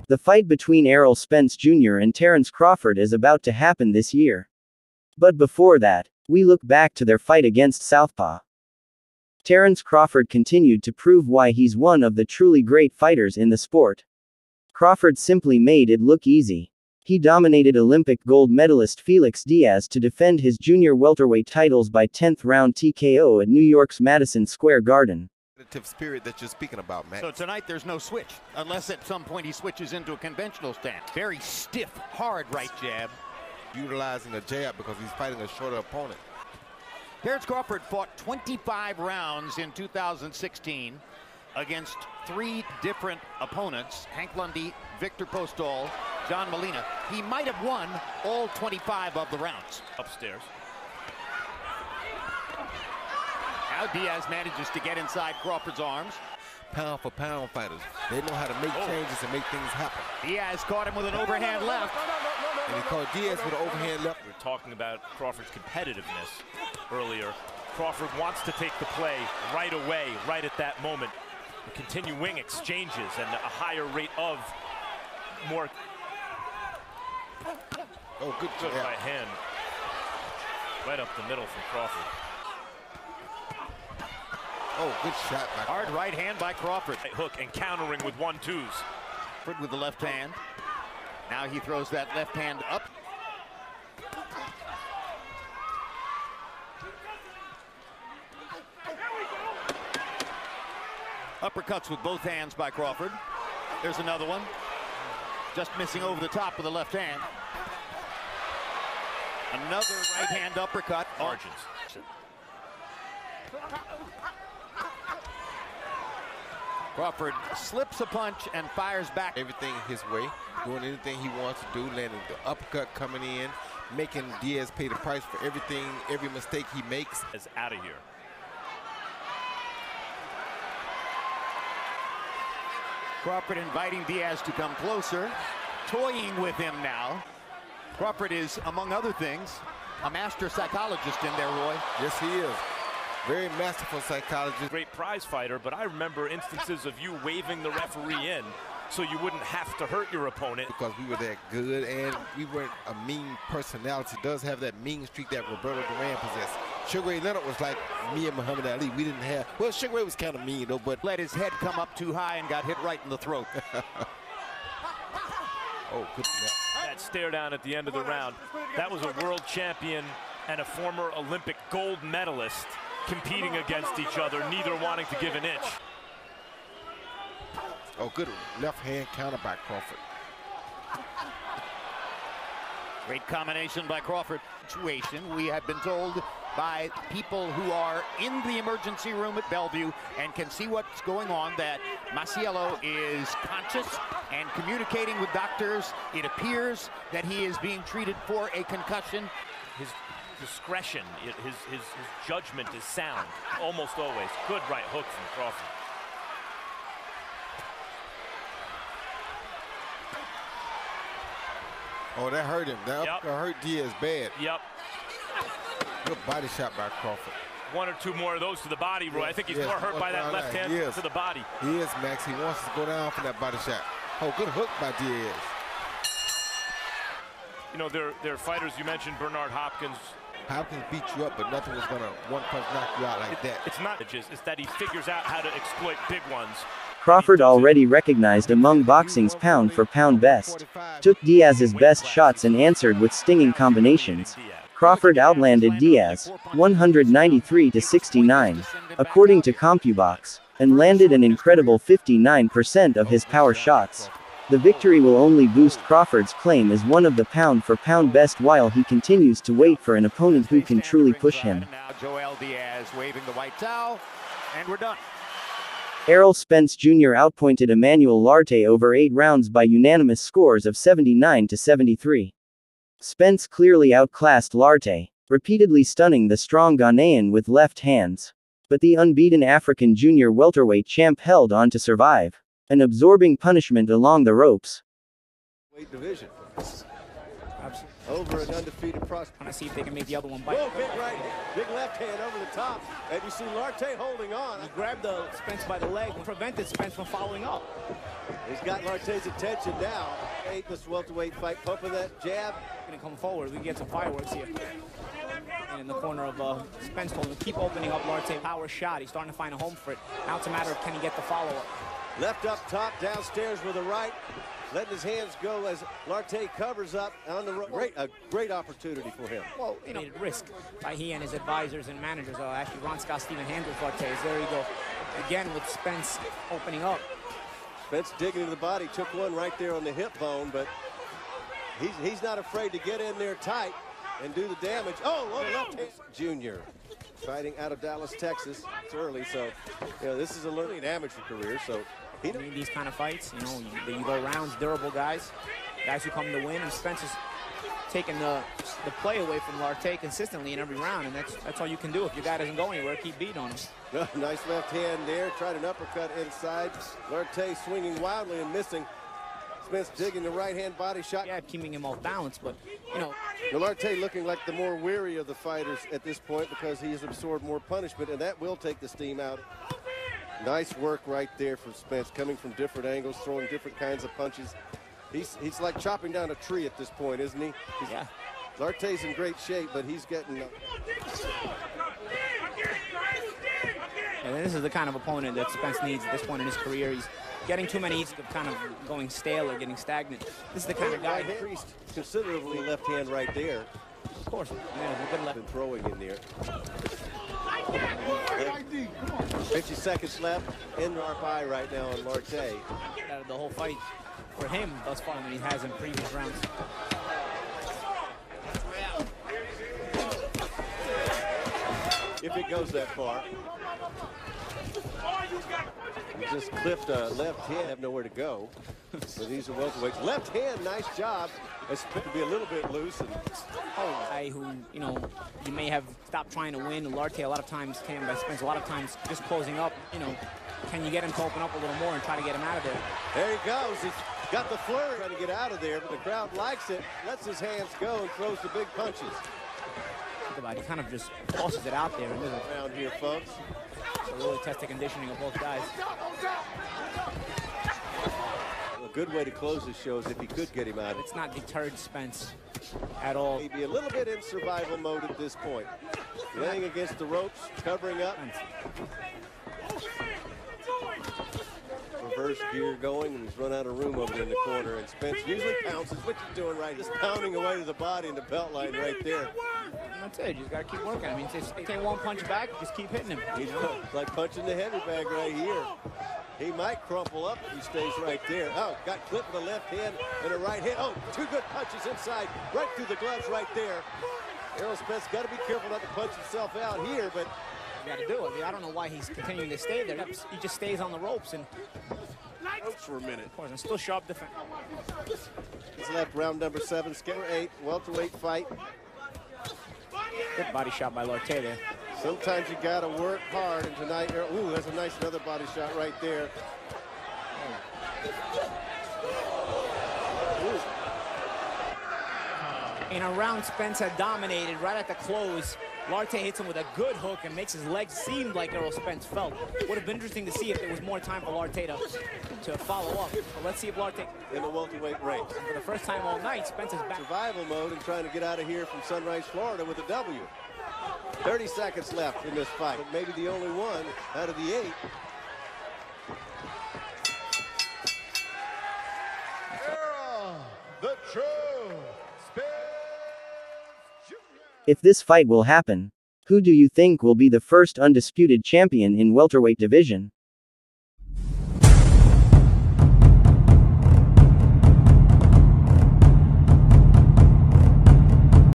The fight between Errol Spence Jr. and Terence Crawford is about to happen this year. But before that, we look back to their fight against southpaw. Terence Crawford continued to prove why he's one of the truly great fighters in the sport. Crawford simply made it look easy. He dominated Olympic gold medalist Felix Diaz to defend his junior welterweight titles by 10th round TKO at New York's Madison Square Garden. Spirit that you're speaking about, Matt. So tonight there's no switch, unless at some point he switches into a conventional stance. Very stiff, hard right jab. Utilizing a jab because he's fighting a shorter opponent. Terence Crawford fought 25 rounds in 2016 against 3 different opponents: Hank Lundy, Victor Postol, John Molina. He might have won all 25 of the rounds. Upstairs. Now Diaz manages to get inside Crawford's arms. Pound for pound fighters. They know how to make changes and make things happen. Diaz caught him with an overhand left. And he caught Diaz with an overhand left. We were talking about Crawford's competitiveness earlier. Crawford wants to take the play right away, right at that moment. Continuing exchanges and a higher rate of more. Oh, good right hand. Right up the middle from Crawford. Oh, good shot by Hard right hand by Crawford. Right hook and countering with 1-2s. Crawford with the left hand. Now he throws that left hand up. Uppercuts with both hands by Crawford. There's another one. Just missing over the top with the left hand. Another right hand uppercut. Margins. Crawford slips a punch and fires back. Everything his way, doing anything he wants to do, landing the uppercut coming in, making Diaz pay the price for everything, every mistake he makes. Is out of here. Crawford inviting Diaz to come closer, toying with him now. Crawford is, among other things, a master psychologist in there, Roy. Yes, he is. Very masterful psychologist. Great prize fighter, but I remember instances of you waving the referee in so you wouldn't have to hurt your opponent. Because we were that good and we weren't a mean personality. Does have that mean streak that Roberto Duran possessed. Sugar Ray Leonard was like me and Muhammad Ali. We didn't have, well, Sugar Ray was kind of mean though, but let his head come up too high and got hit right in the throat. Oh, good. That stare down at the end of the round. That was a world champion and a former Olympic gold medalist competing against each other, neither wanting to give an inch. Oh, good left hand counter by Crawford. Great combination by Crawford. Situation, we have been told by people who are in the emergency room at Bellevue and can see what's going on, that Maciello is conscious and communicating with doctors. It appears that he is being treated for a concussion. His discretion, his judgment is sound, almost always. Good right hook from Crawford. Oh, that hurt him. That hurt Diaz bad. Yep. Good body shot by Crawford. 1 or 2 more of those to the body, Roy. I think he's more hurt by that left hand to the body. He is, Max. He wants to go down for that body shot. Oh, good hook by Diaz. You know, there are fighters, you mentioned Bernard Hopkins. Hopkins beat you up, but nothing was going to one punch knock you out like that. It's not just, it's that he figures out how to exploit big ones. Crawford, already recognized among boxing's pound-for-pound best, took Diaz's best shots and answered with stinging combinations. Crawford outlanded Diaz, 193-69, according to CompuBox, and landed an incredible 59% of his power shots. The victory will only boost Crawford's claim as one of the pound-for-pound best while he continues to wait for an opponent who can truly push him. Now Joel Diaz waving the white towel, and we're done. Errol Spence Jr. outpointed Emmanuel Lartey over 8 rounds by unanimous scores of 79-73. Spence clearly outclassed Lartey, repeatedly stunning the strong Ghanaian with left hands. But the unbeaten African junior welterweight champ held on to survive, an absorbing punishment along the ropes. Weight division. Absolutely. over an undefeated prospect. Want to see if they can make the other one bite. Whoa, big right, big left hand over the top. And you see Larte holding on. He grabbed Spence by the leg and prevented Spence from following up. He's got Larte's attention now. This welterweight fight, pumping that jab. Going to come forward. We can get some fireworks here. And in the corner of Spence told him to keep opening up Larte. Power shot. He's starting to find a home for it. Now it's a matter of can he get the follow-up. Left up top, downstairs with a right. Letting his hands go as Larte covers up on the right. A great opportunity for him. Well, you know, risk by he and his advisors and managers. Actually, Ron Scott Steven handles Larte's. There you go. Again with Spence opening up. Spence digging into the body, took one right there on the hip bone, but he's not afraid to get in there tight and do the damage. Oh, left hand. Jr. fighting out of Dallas, Texas. It's early, so you know this is a learning amateur career. So he need these kind of fights. You know, you go rounds, durable guys who come to win. And Spence is taking the play away from Larte consistently in every round, and that's all you can do. If your guy doesn't go anywhere, keep beating on him. Nice left hand there. Tried an uppercut inside. Larte swinging wildly and missing. Spence digging the right-hand body shot. Yeah, keeping him off balance, but, you know. Larte looking like the more weary of the fighters at this point because he has absorbed more punishment, and that will take the steam out. Nice work right there from Spence, coming from different angles, throwing different kinds of punches. He's like chopping down a tree at this point, isn't he? Yeah. Larte's in great shape, but he's getting... And this is the kind of opponent that Spence needs at this point in his career. He's getting too many, he's kind of going stale or getting stagnant. This is the kind of guy... Increased considerably left hand right there. Of course. Yeah, good left. Been throwing in there. 50 seconds left. RPI right now on Larte. Out of the whole fight for him thus far than he has in previous rounds. If it goes that far. He just clipped a left hand, have nowhere to go. So these are welterweights. Left hand, nice job. It's to be a little bit loose. And guy who, you know, you may have stopped trying to win. Larte a lot of times came by Spence, a lot of times just closing up. You know, can you get him to open up a little more and try to get him out of there? There he goes. He's got the flurry trying to get out of there, but the crowd likes it. Lets his hands go and throws the big punches. He kind of just tosses it out there. Around here, folks. So really test the conditioning of both guys. A good way to close this show is if he could get him out. It's not deterred Spence at all. Maybe a little bit in survival mode at this point. Laying against the ropes, covering up. Reverse gear going, and he's run out of room over there in the corner. And Spence usually pounces. What you doing right? Just pounding away to the body and the belt line right there. And that's it. You just got to keep working. I mean, just take one punch back, just keep hitting him. He's like punching the heavy bag right here. He might crumple up if he stays right there. Oh, got clipped with a left hand and a right hand. Oh, two good punches inside, right through the gloves right there. Errol Spence got to be careful not to punch himself out here, but you got to do it. I mean, I don't know why he's continuing to stay there. He just stays on the ropes and for a minute. Of course, and still sharp defense. He's left round number 7, scale 8, welterweight fight. Good body shot by Larte there. Sometimes you got to work hard, and tonight, ooh, that's a nice another body shot right there. In a round Spence had dominated right at the close. Larte hits him with a good hook and makes his legs seem like Errol Spence felt. Would have been interesting to see if there was more time for Larte to follow up. But let's see if Larte... In the welterweight race. For the first time all night, Spence is back. Survival mode and trying to get out of here from Sunrise, Florida with a W. 30 seconds left in this fight. Maybe the only one out of the 8. The true Spence Jr. If this fight will happen, who do you think will be the first undisputed champion in welterweight division?